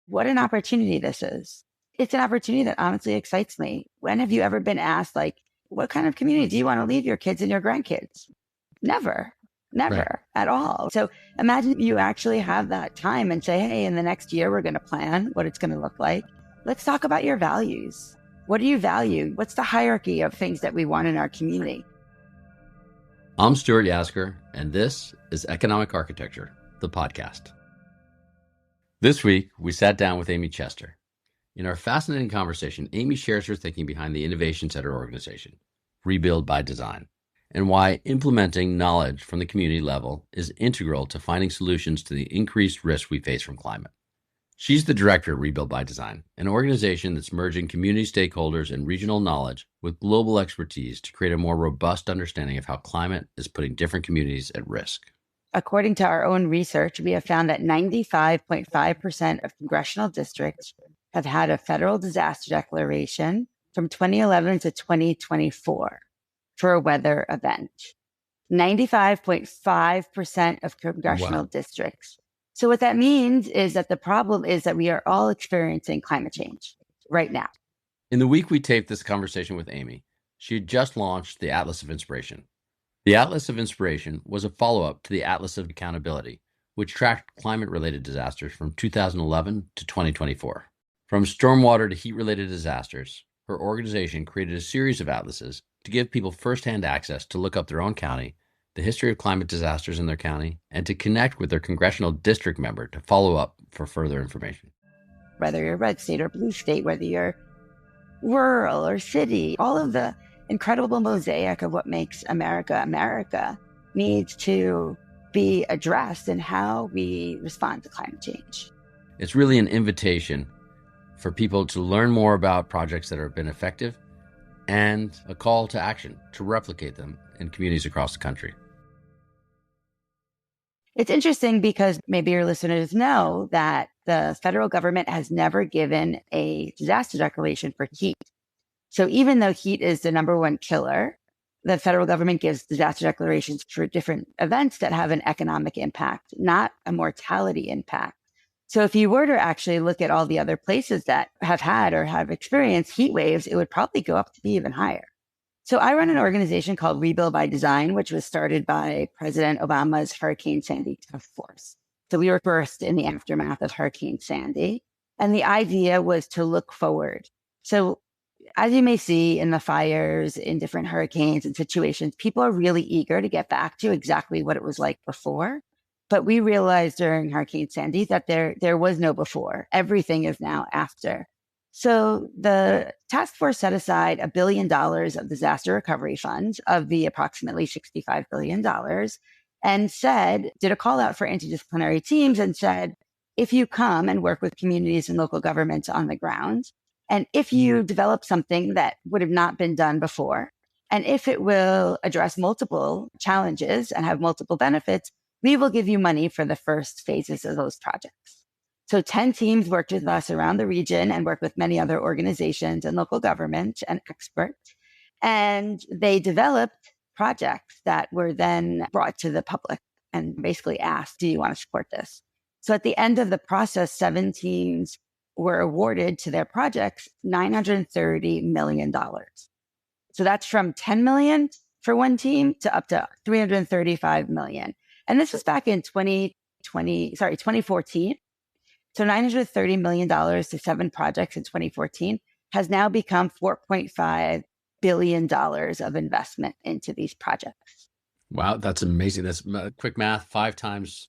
what an opportunity this is. It's an opportunity that honestly excites me. When have you ever been asked, like, what kind of community do you want to leave your kids and your grandkids? Never, never Right. at all. So imagine you actually have that time and say, hey, in the next year, we're going to plan what it's going to look like. Let's talk about your values. What do you value? What's the hierarchy of things that we want in our community? I'm Stuart Yasgur, and this is Economic Architecture, the podcast. This week, we sat down with Amy Chester. In our fascinating conversation, Amy shares her thinking behind the innovations at her organization, Rebuild by Design, and why implementing knowledge from the community level is integral to finding solutions to the increased risk we face from climate. She's the director of Rebuild by Design, an organization that's merging community stakeholders and regional knowledge with global expertise to create a more robust understanding of how climate is putting different communities at risk. According to our own research, we have found that 95.5% of congressional districts have had a federal disaster declaration from 2011 to 2024 for a weather event. 95.5% of congressional districts. So what that means is that the problem is that we are all experiencing climate change right now. In the week we taped this conversation with Amy, she had just launched the Atlas of Inspiration. The Atlas of Inspiration was a follow-up to the Atlas of Accountability, which tracked climate-related disasters from 2011 to 2024. From stormwater to heat-related disasters, her organization created a series of atlases to give people firsthand access to look up their own county, the history of climate disasters in their county, and to connect with their congressional district member to follow up for further information. Whether you're red state or blue state, whether you're rural or city, all of the incredible mosaic of what makes America America needs to be addressed in how we respond to climate change. It's really an invitation for people to learn more about projects that have been effective and a call to action to replicate them in communities across the country. It's interesting because maybe your listeners know that the federal government has never given a disaster declaration for heat. So even though heat is the number one killer, the federal government gives disaster declarations for different events that have an economic impact, not a mortality impact. So if you were to actually look at all the other places that have had or have experienced heat waves, it would probably go up to be even higher. So I run an organization called Rebuild by Design, which was started by President Obama's Hurricane Sandy task force. So we were first in the aftermath of Hurricane Sandy. And the idea was to look forward. So as you may see in the fires, in different hurricanes and situations, people are really eager to get back to exactly what it was like before. But we realized during Hurricane Sandy that there was no before. Everything is now after. So the task force set aside $1 billion of disaster recovery funds of the approximately $65 billion and did a call out for interdisciplinary teams and said, if you come and work with communities and local governments on the ground, and if you develop something that would have not been done before, and if it will address multiple challenges and have multiple benefits, we will give you money for the first phases of those projects. So 10 teams worked with us around the region and worked with many other organizations and local government and experts. And they developed projects that were then brought to the public and basically asked, do you want to support this? So at the end of the process, 7 teams were awarded to their projects $930 million. So that's from 10 million for one team to up to 335 million. And this was back in 2014. So $930 million to 7 projects in 2014 has now become $4.5 billion of investment into these projects. Wow, that's amazing. That's quick math, 5 times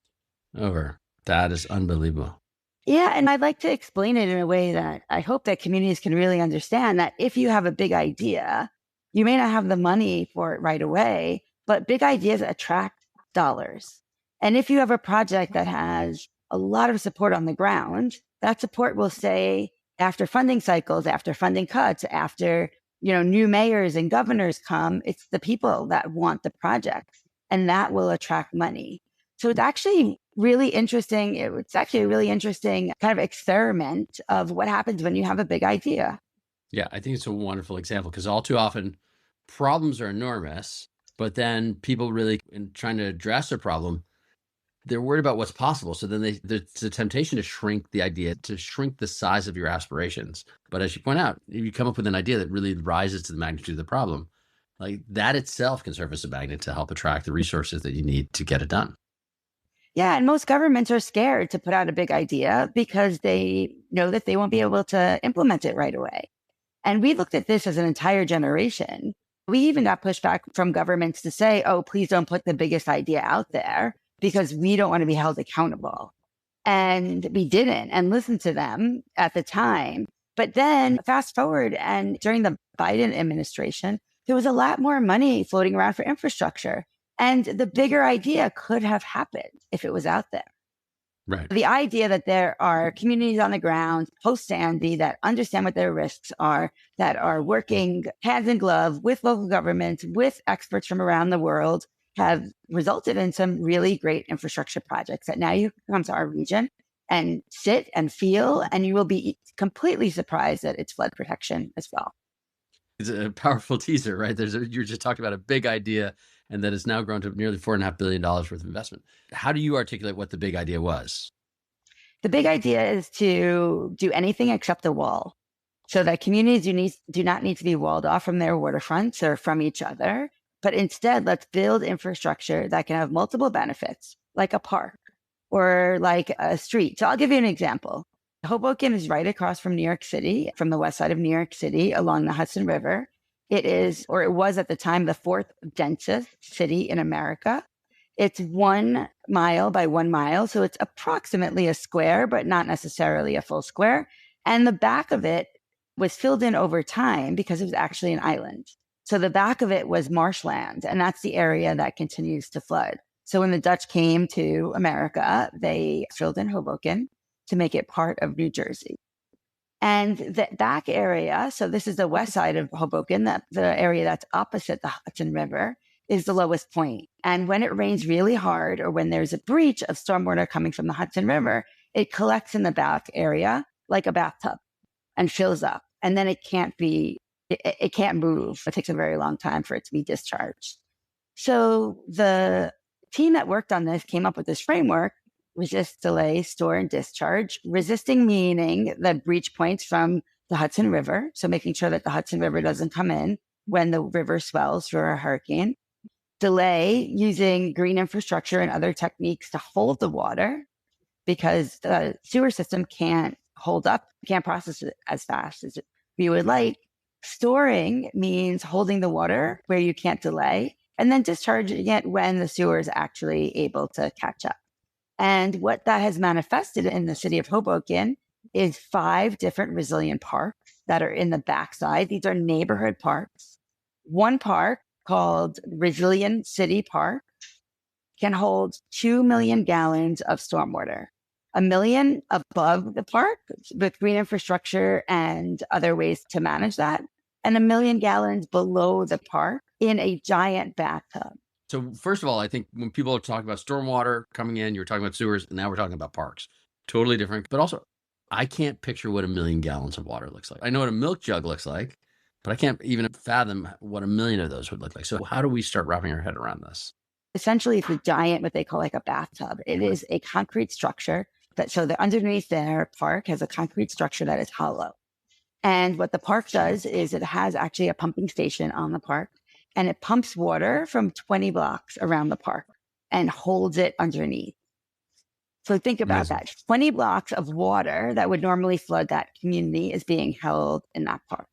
over. That is unbelievable. Yeah, and I'd like to explain it in a way that I hope that communities can really understand that if you have a big idea, you may not have the money for it right away, but big ideas attract dollars. And if you have a project that has a lot of support on the ground, that support will stay after funding cycles, after funding cuts, after, new mayors and governors come. It's the people that want the projects, and that will attract money. So it's actually really interesting. It's actually a really interesting kind of experiment of what happens when you have a big idea. Yeah, I think it's a wonderful example because all too often problems are enormous, but then people really, in trying to address a problem, they're worried about what's possible. So then there's a temptation to shrink the idea, to shrink the size of your aspirations. But as you point out, if you come up with an idea that really rises to the magnitude of the problem, like that itself can serve as a magnet to help attract the resources that you need to get it done. Yeah. And most governments are scared to put out a big idea because they know that they won't be able to implement it right away. And we looked at this as an entire generation. We even got pushback from governments to say, oh, please don't put the biggest idea out there because we don't want to be held accountable. And we didn't and listened to them at the time. But then fast forward, and during the Biden administration, there was a lot more money floating around for infrastructure. And the bigger idea could have happened if it was out there. Right. The idea that there are communities on the ground post Sandy that understand what their risks are, that are working hand in glove with local governments, with experts from around the world, have resulted in some really great infrastructure projects that now you come to our region and sit and feel, and you will be completely surprised at its flood protection as well. It's a powerful teaser, right? You're just talking about a big idea, and that it's now grown to nearly $4.5 billion worth of investment. How do you articulate what the big idea was? The big idea is to do anything except a wall, so that communities do not need to be walled off from their waterfronts or from each other, but instead let's build infrastructure that can have multiple benefits, like a park or like a street. So I'll give you an example. Hoboken is right across from New York City, from the west side of New York City along the Hudson River. It is, or it was at the time, the fourth densest city in America. It's 1 mile by 1 mile. So it's approximately a square, but not necessarily a full square. And the back of it was filled in over time because it was actually an island. So the back of it was marshland, and that's the area that continues to flood. So when the Dutch came to America, they filled in Hoboken to make it part of New Jersey. And the back area, so this is the west side of Hoboken, the area that's opposite the Hudson River, is the lowest point. And when it rains really hard, or when there's a breach of stormwater coming from the Hudson River, it collects in the back area like a bathtub and fills up. And then it can't move. It takes a very long time for it to be discharged. So the team that worked on this came up with this framework: resist, delay, store, and discharge. Resisting meaning the breach points from the Hudson River. So making sure that the Hudson River doesn't come in when the river swells for a hurricane. Delay, using green infrastructure and other techniques to hold the water, because the sewer system can't hold up, can't process it as fast as we would like. Storing means holding the water where you can't delay, and then discharging it when the sewer is actually able to catch up. And what that has manifested in the city of Hoboken is 5 different resilient parks that are in the backside. These are neighborhood parks. One park, called Resilient City Park, can hold 2 million gallons of stormwater. 1 million above the park with green infrastructure and other ways to manage that, and 1 million gallons below the park in a giant bathtub. So first of all, I think when people are talking about stormwater coming in, you were talking about sewers, and now we're talking about parks. Totally different. But also, I can't picture what 1 million gallons of water looks like. I know what a milk jug looks like, but I can't even fathom what 1 million of those would look like. So how do we start wrapping our head around this? Essentially, it's a giant, what they call like a bathtub. It is a concrete structure so the underneath their park has a concrete structure that is hollow. And what the park does is it has actually a pumping station on the park, and it pumps water from 20 blocks around the park and holds it underneath. So think about that. 20 blocks of water that would normally flood that community is being held in that park.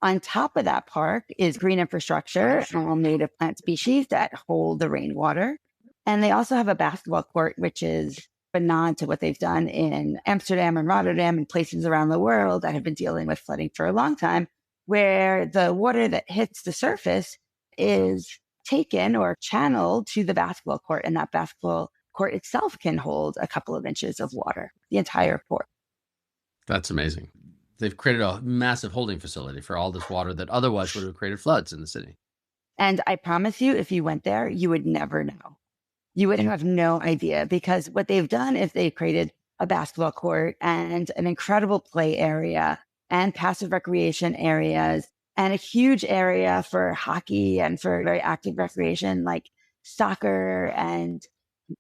On top of that park is green infrastructure and native plant species that hold the rainwater. And they also have a basketball court, which is a nod to what they've done in Amsterdam and Rotterdam and places around the world that have been dealing with flooding for a long time, where the water that hits the surface is taken or channeled to the basketball court, and that basketball court itself can hold a couple of inches of water, the entire court. That's amazing. They've created a massive holding facility for all this water that otherwise would have created floods in the city. And I promise you, if you went there, you would never know. You would have no idea, because what they've done is they've created a basketball court and an incredible play area and passive recreation areas and a huge area for hockey and for very active recreation like soccer and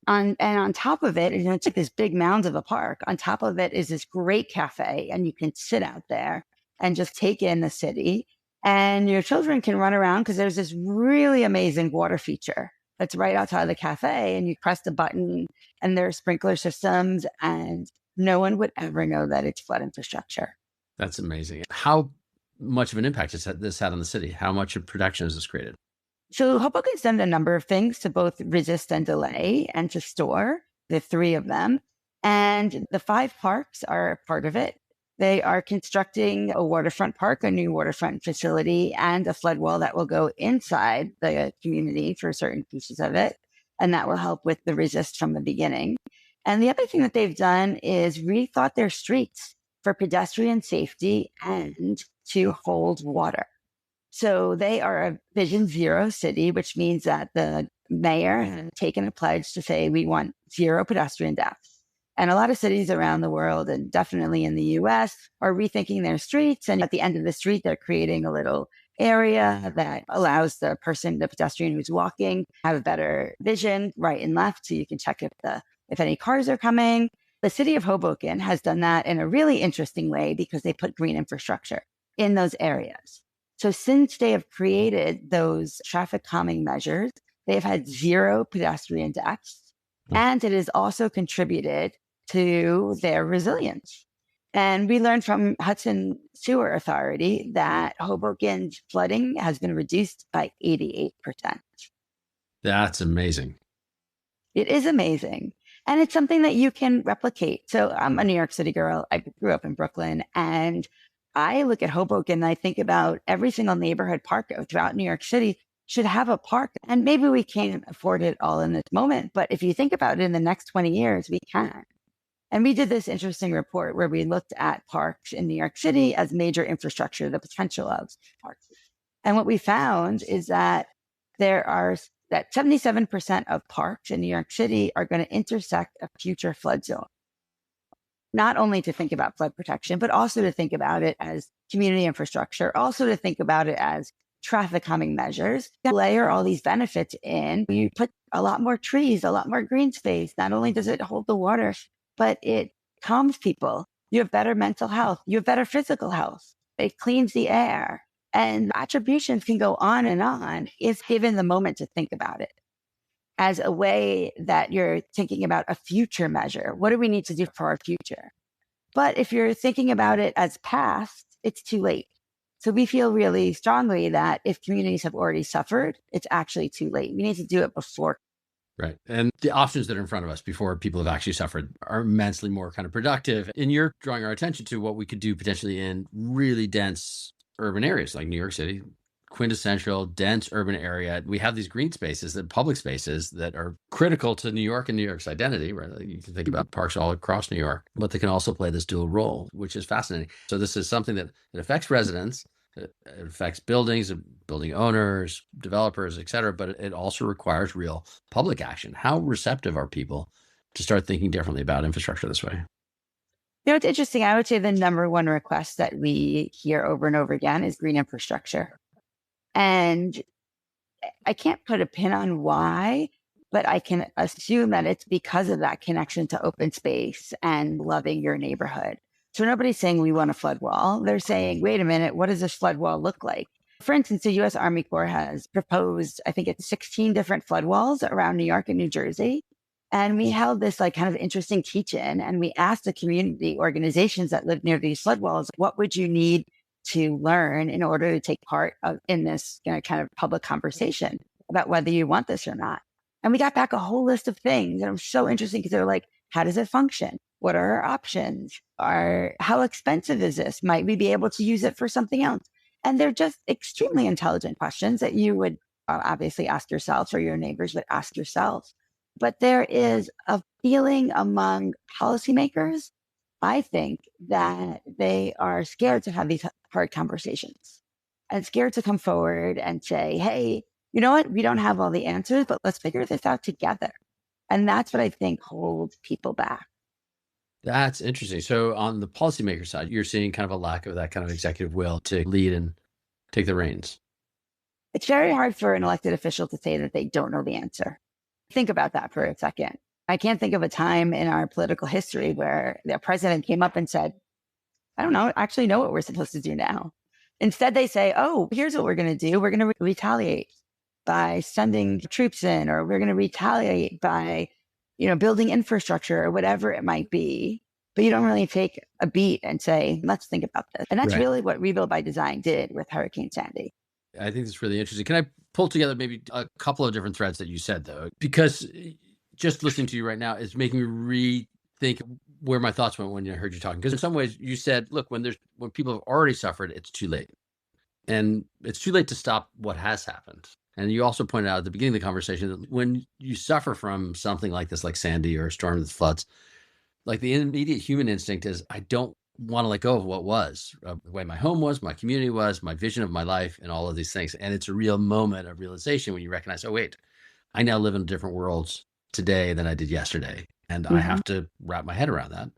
And on top of it, it's like this big mound of a park. On top of it is this great cafe, and you can sit out there and just take in the city. And your children can run around because there's this really amazing water feature that's right outside of the cafe. And you press the button, and there are sprinkler systems, and no one would ever know that it's flood infrastructure. That's amazing. How much of an impact has this had on the city? How much of protection has this created? So Hoboken's done a number of things to both resist and delay and to store, the three of them. And the 5 parks are a part of it. They are constructing a waterfront park, a new waterfront facility, and a flood wall that will go inside the community for certain pieces of it. And that will help with the resist from the beginning. And the other thing that they've done is rethought their streets for pedestrian safety and to hold water. So they are a Vision Zero city, which means that the mayor has taken a pledge to say we want 0 pedestrian deaths. And a lot of cities around the world, and definitely in the US, are rethinking their streets. And at the end of the street, they're creating a little area that allows the pedestrian who's walking, have a better vision right and left, so you can check if any cars are coming. The city of Hoboken has done that in a really interesting way because they put green infrastructure in those areas. So since they have created those traffic calming measures, they've had 0 pedestrian deaths, and it has also contributed to their resilience. And we learned from Hudson Sewer Authority that Hoboken's flooding has been reduced by 88%. That's amazing. It is amazing. And it's something that you can replicate. So I'm a New York City girl. I grew up in Brooklyn, and I look at Hoboken and I think about every single neighborhood park throughout New York City should have a park. And maybe we can't afford it all in this moment, but if you think about it, in the next 20 years, we can. And we did this interesting report where we looked at parks in New York City as major infrastructure, the potential of parks. And what we found is that 77% of parks in New York City are going to intersect a future flood zone. Not only to think about flood protection, but also to think about it as community infrastructure, also to think about it as traffic calming measures. You layer all these benefits in, you put a lot more trees, a lot more green space. Not only does it hold the water, but it calms people. You have better mental health. You have better physical health. It cleans the air. And attributions can go on if given the moment to think about it as a way that you're thinking about a future measure. What do we need to do for our future? But if you're thinking about it as past, it's too late. So we feel really strongly that if communities have already suffered, it's actually too late. We need to do it before. Right. And the options that are in front of us before people have actually suffered are immensely more kind of productive. And you're drawing our attention to what we could do potentially in really dense urban areas like New York City, quintessential dense urban area. We have these green spaces, the public spaces that are critical to New York and New York's identity, right? You can think about parks all across New York, but they can also play this dual role, which is fascinating. So this is something that affects residents, it affects buildings, building owners, developers, et cetera, but it also requires real public action. How receptive are people to start thinking differently about infrastructure this way? It's interesting. I would say the number one request that we hear over and over again is green infrastructure. And I can't put a pin on why, but I can assume that it's because of that connection to open space and loving your neighborhood. So nobody's saying we want a flood wall. They're saying, wait a minute, what does this flood wall look like? For instance, the U.S. Army Corps has proposed, I think it's 16 different flood walls around New York and New Jersey. And we held this kind of interesting teach-in, and we asked the community organizations that live near these flood walls, what would you need to learn in order to take part in this kind of public conversation about whether you want this or not? And we got back a whole list of things. And it was so interesting because they were like, how does it function? What are our options? How expensive is this? Might we be able to use it for something else? And they're just extremely intelligent questions that you would obviously ask yourselves, or your neighbors would ask yourselves. But there is a feeling among policymakers, I think, that they are scared to have these hard conversations and scared to come forward and say, hey, you know what? We don't have all the answers, but let's figure this out together. And that's what I think holds people back. That's interesting. So on the policymaker side, you're seeing kind of a lack of that kind of executive will to lead and take the reins. It's very hard for an elected official to say that they don't know the answer. Think about that for a second. I can't think of a time in our political history where the president came up and said, I don't know, actually know what we're supposed to do now. Instead, they say, oh, here's what we're going to do. We're going to retaliate by sending troops in, or we're going to retaliate by, building infrastructure or whatever it might be. But you don't really take a beat and say, let's think about this. And that's really what Rebuild by Design did with Hurricane Sandy. I think it's really interesting. Can I pull together maybe a couple of different threads that you said, though? Because just listening to you right now is making me rethink where my thoughts went when I heard you talking. Because in some ways you said, look, when people have already suffered, it's too late. And it's too late to stop what has happened. And you also pointed out at the beginning of the conversation that when you suffer from something like this, like Sandy or a storm that floods, like the immediate human instinct is, I don't want to let go of what was, the way my home was, my community was, my vision of my life, and all of these things. And it's a real moment of realization when you recognize, oh, wait, I now live in different worlds today than I did yesterday. And I have to wrap my head around that.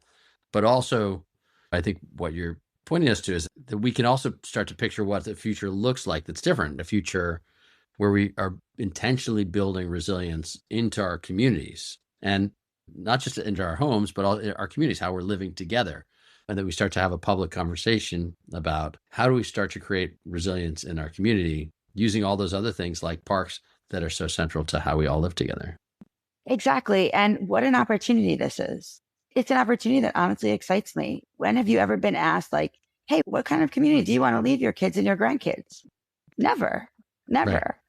But also, I think what you're pointing us to is that we can also start to picture what the future looks like that's different, a future where we are intentionally building resilience into our communities, and not just into our homes, but all our communities, how we're living together. And then we start to have a public conversation about how do we start to create resilience in our community using all those other things like parks that are so central to how we all live together. Exactly. And what an opportunity this is. It's an opportunity that honestly excites me. When have you ever been asked, like, hey, what kind of community do you want to leave your kids and your grandkids? Never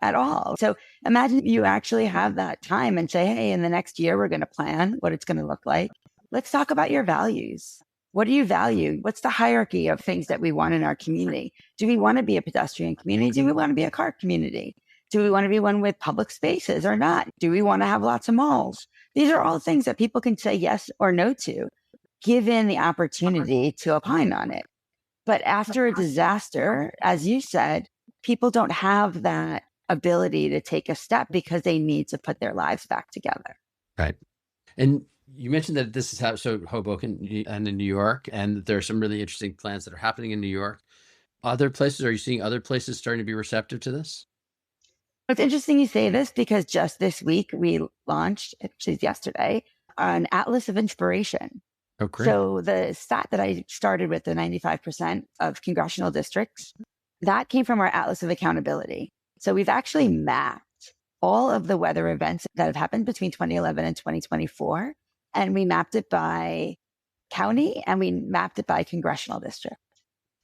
at all. So imagine you actually have that time and say, hey, in the next year, we're going to plan what it's going to look like. Let's talk about your values. What do you value? What's the hierarchy of things that we want in our community? Do we want to be a pedestrian community? Do we want to be a car community? Do we want to be one with public spaces or not? Do we want to have lots of malls? These are all things that people can say yes or no to, given the opportunity to opine on it. But after a disaster, as you said, people don't have that ability to take a step because they need to put their lives back together. Right. And you mentioned that this is how, so Hoboken and in New York, and there are some really interesting plans that are happening in New York. Other places, are you seeing other places starting to be receptive to this? It's interesting you say this because just this week we launched, actually yesterday, an Atlas of Inspiration. Oh, great. So the stat that I started with, the 95% of congressional districts, that came from our Atlas of Accountability. So we've actually mapped all of the weather events that have happened between 2011 and 2024. And we mapped it by county and we mapped it by congressional district.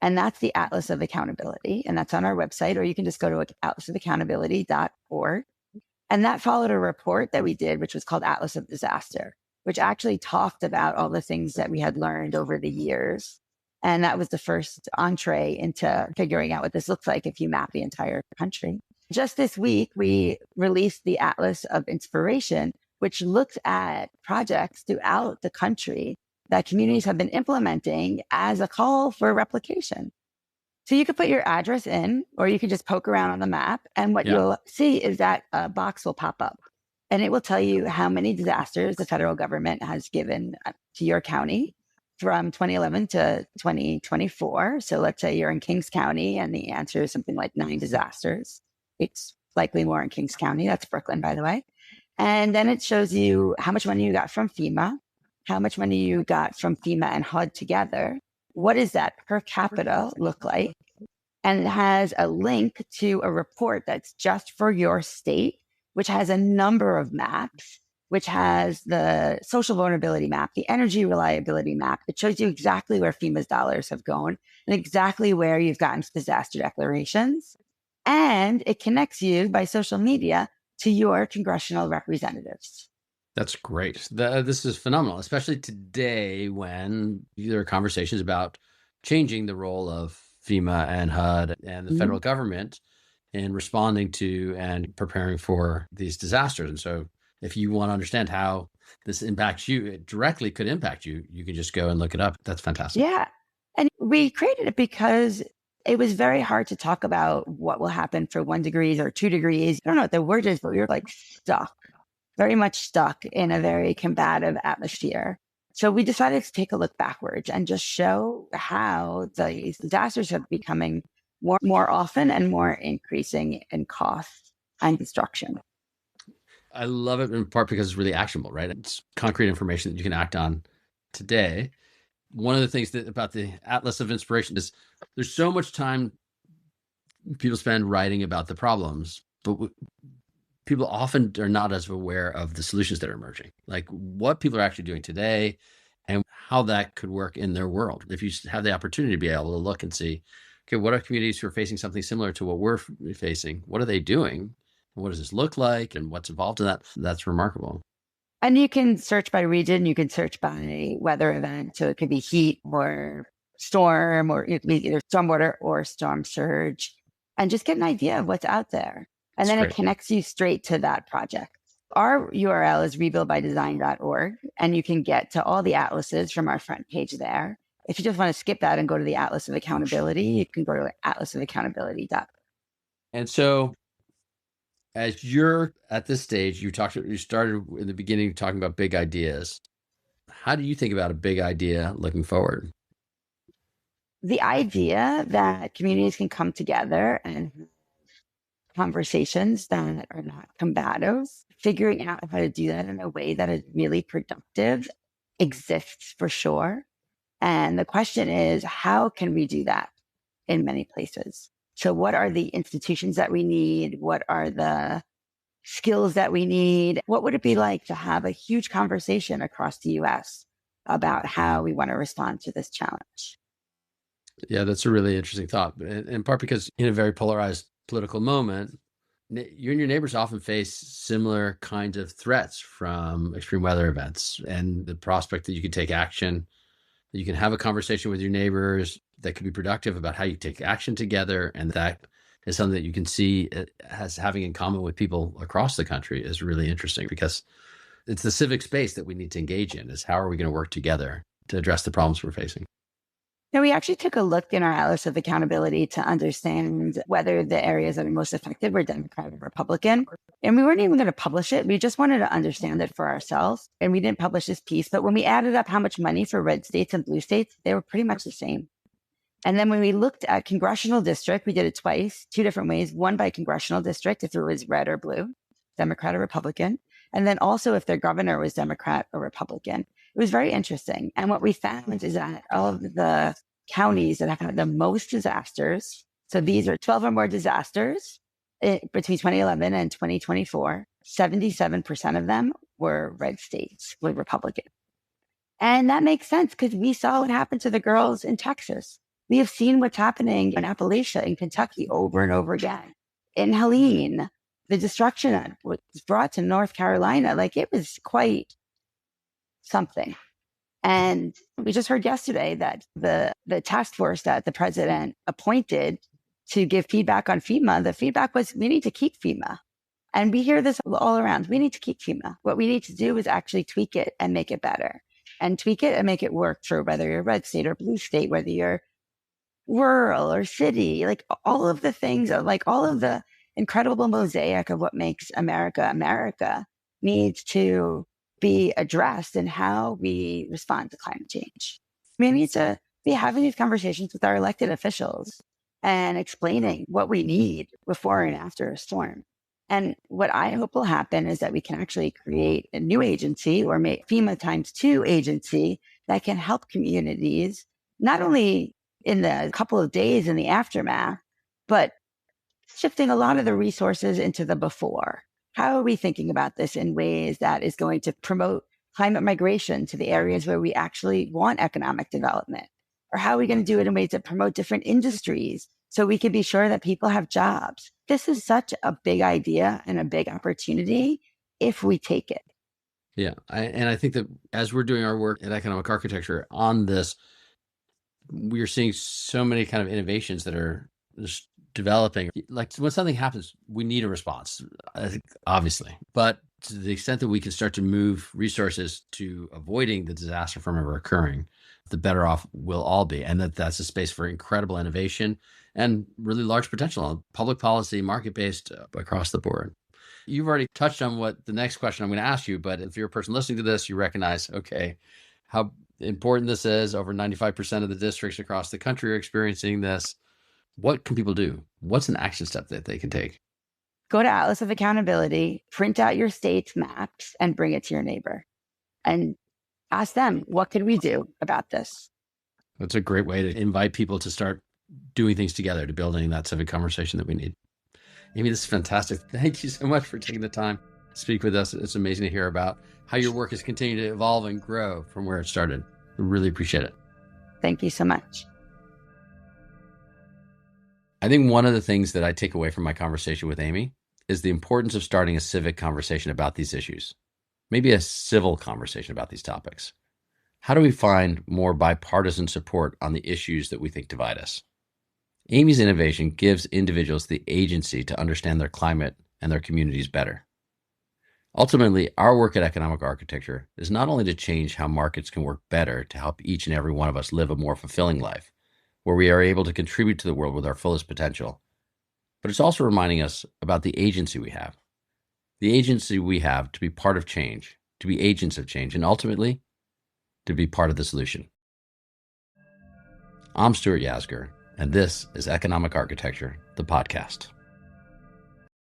And that's the Atlas of Accountability. And that's on our website, or you can just go to atlasofaccountability.org. And that followed a report that we did, which was called Atlas of Disaster, which actually talked about all the things that we had learned over the years. And that was the first entree into figuring out what this looks like if you map the entire country. Just this week, we released the Atlas of Inspiration, which looks at projects throughout the country that communities have been implementing as a call for replication. So you could put your address in, or you could just poke around on the map. And what you'll see is that a box will pop up and it will tell you how many disasters the federal government has given to your county from 2011 to 2024. So let's say you're in Kings County and the answer is something like 9 disasters. It's likely more in Kings County. That's Brooklyn, by the way. And then it shows you how much money you got from FEMA, how much money you got from FEMA and HUD together. What does that per capita look like? And it has a link to a report that's just for your state, which has a number of maps, which has the social vulnerability map, the energy reliability map. It shows you exactly where FEMA's dollars have gone and exactly where you've gotten disaster declarations. And it connects you by social media to your congressional representatives. That's great. This is phenomenal, especially today when there are conversations about changing the role of FEMA and HUD and the federal government in responding to and preparing for these disasters. And so if you want to understand how this impacts you, it directly could impact you, you can just go and look it up. That's fantastic. Yeah. And we created it because it was very hard to talk about what will happen for 1 degree or 2 degrees. I don't know what the word is, but we were like stuck. Very much stuck in a very combative atmosphere. So we decided to take a look backwards and just show how the disasters are becoming more often and more increasing in cost and destruction. I love it in part because it's really actionable, right? It's concrete information that you can act on today. One of the things about the Atlas of Inspiration is there's so much time people spend writing about the problems, but people often are not as aware of the solutions that are emerging, like what people are actually doing today and how that could work in their world. If you have the opportunity to be able to look and see, okay, what are communities who are facing something similar to what we're facing? What are they doing? And what does this look like? And what's involved in that? That's remarkable. And you can search by region, you can search by weather event. So it could be heat or storm, or it could be either stormwater or storm surge, and just get an idea of what's out there. And That's then great. it connects you straight to that project. Our URL is rebuildbydesign.org, and you can get to all the atlases from our front page there. If you just want to skip that and go to the Atlas of Accountability, you can go to atlasofaccountability.org. And so as you're at this stage, you started in the beginning talking about big ideas. How do you think about a big idea looking forward? The idea that communities can come together and have conversations that are not combative, figuring out how to do that in a way that is really productive exists for sure. And the question is, how can we do that in many places? So what are the institutions that we need? What are the skills that we need? What would it be like to have a huge conversation across the US about how we want to respond to this challenge? Yeah, that's a really interesting thought. In part because in a very polarized political moment, you and your neighbors often face similar kinds of threats from extreme weather events, and the prospect that you can take action, that you can have a conversation with your neighbors that could be productive about how you take action together. And that is something that you can see as having in common with people across the country is really interesting, because it's the civic space that we need to engage in, is how are we going to work together to address the problems we're facing. Now, we actually took a look in our Atlas of Accountability to understand whether the areas that are most affected were Democrat or Republican. And we weren't even going to publish it. We just wanted to understand it for ourselves. And we didn't publish this piece. But when we added up how much money for red states and blue states, they were pretty much the same. And then when we looked at congressional district, we did it twice, two different ways. One by congressional district, if it was red or blue, Democrat or Republican. And then also if their governor was Democrat or Republican. It was very interesting. And what we found is that all of the counties that have had the most disasters, so these are 12 or more disasters between 2011 and 2024, 77% of them were red states, were Republican. And that makes sense because we saw what happened to the girls in Texas. We have seen what's happening in Appalachia, in Kentucky, over and over again. In Helene, the destruction that was brought to North Carolina, like it was quite something. And we just heard yesterday that the task force that the president appointed to give feedback on FEMA, the feedback was, we need to keep FEMA. And we hear this all around. We need to keep FEMA. What we need to do is actually tweak it and make it better, and tweak it and make it work for whether you're red state or blue state, whether you're rural or city, like all of the things, like all of the incredible mosaic of what makes America, America needs to be addressed in how we respond to climate change. We need to be having these conversations with our elected officials and explaining what we need before and after a storm. And what I hope will happen is that we can actually create a new agency, or make FEMA ×2 agency that can help communities, not only in the couple of days in the aftermath, but shifting a lot of the resources into the before. How are we thinking about this in ways that is going to promote climate migration to the areas where we actually want economic development? Or how are we going to do it in ways that promote different industries so we can be sure that people have jobs? This is such a big idea and a big opportunity if we take it. Yeah. And I think that as we're doing our work in economic architecture on this, we're seeing so many kind of innovations that are just developing. Like when something happens, we need a response, obviously. But to the extent that we can start to move resources to avoiding the disaster from ever occurring, the better off we'll all be. And that's a space for incredible innovation and really large potential on public policy, market-based across the board. You've already touched on what the next question I'm going to ask you, but if you're a person listening to this, you recognize, okay, how important this is. Over 95% of the districts across the country are experiencing this. What can people do? What's an action step that they can take? Go to Atlas of Accountability, print out your state's maps, and bring it to your neighbor. And ask them, what could we do about this? That's a great way to invite people to start doing things together, to building that civic conversation that we need. Amy, this is fantastic. Thank you so much for taking the time to speak with us. It's amazing to hear about how your work has continued to evolve and grow from where it started. I really appreciate it. Thank you so much. I think one of the things that I take away from my conversation with Amy is the importance of starting a civic conversation about these issues, maybe a civil conversation about these topics. How do we find more bipartisan support on the issues that we think divide us? Amy's innovation gives individuals the agency to understand their climate and their communities better. Ultimately, our work at Economic Architecture is not only to change how markets can work better to help each and every one of us live a more fulfilling life, where we are able to contribute to the world with our fullest potential, but it's also reminding us about the agency we have. The agency we have to be part of change, to be agents of change, and ultimately, to be part of the solution. I'm Stuart Yasgur, and this is Economic Architecture, the podcast.